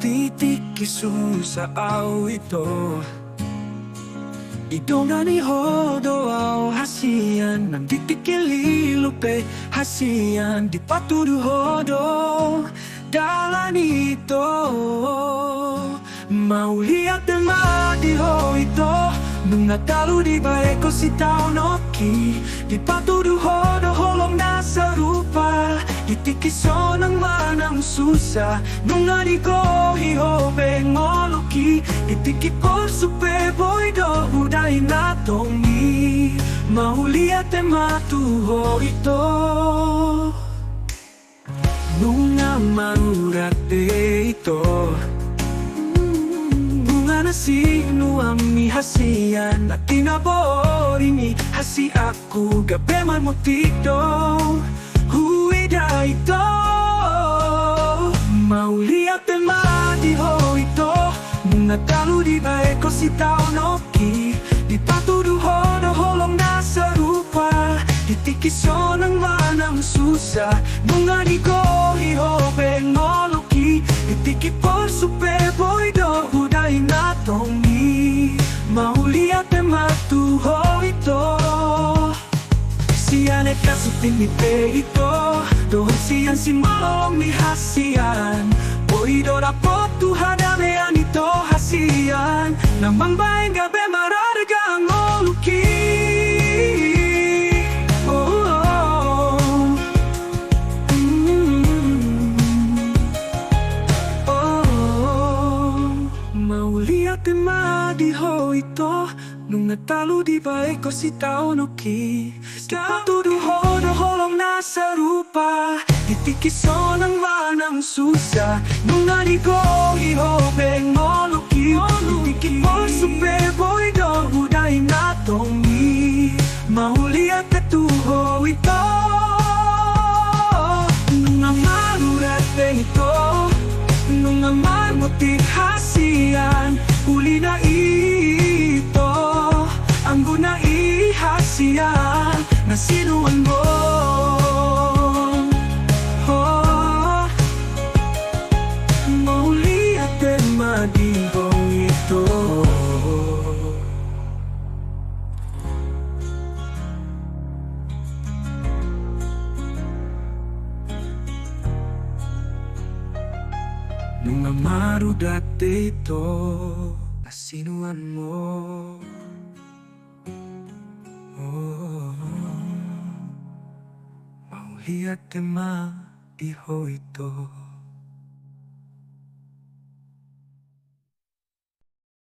Titikisun sa aw ito Idona ni hodo au hasian Nanditikililupe hasian Di patudu hodo dalan ito Mau lihat dan madiho ito Nunga talu di baeko si tau noki Di patudu hodo holong nasa rupa Itikiso ng manang susah Nunga di ko hiho bengoloki Itikipor supe boy do budai natongi Mau lihat dan matuho ito Nunga manurate ito Sino ang mihasiyan at tinabori ni hasi aku gabi man mo tito huwida ito mauliat dan madiho ito mga talo di baeko si tao noki di patudu hodo holong nasa rupa ditikiso ng manang susah mga di ko hiho bengoloki ditikipor supe boy do huday natongi mauliat dan matuho ito siyan kasutin ni pe ito doon siyan si malong ni hasian boy do rapot tuhadamean ito hasian namang baing gabi mararagang oluki Madiho ito nung natalo di baeko si tao noki Patudu hodo holong nasa rupa Itikiso ng manang susah nung nadigo iho bengoloki Itikipor supe boy do buday natongi Mahuliat katuho ito Nung amalurat ito Nung amarmotik hasian Uli na ito Ang guna ihasian Na sinuan mo oh, Mauli at madibong ito Nung amaru dati ito Asinuan mo oh, Mauliat tema diho ito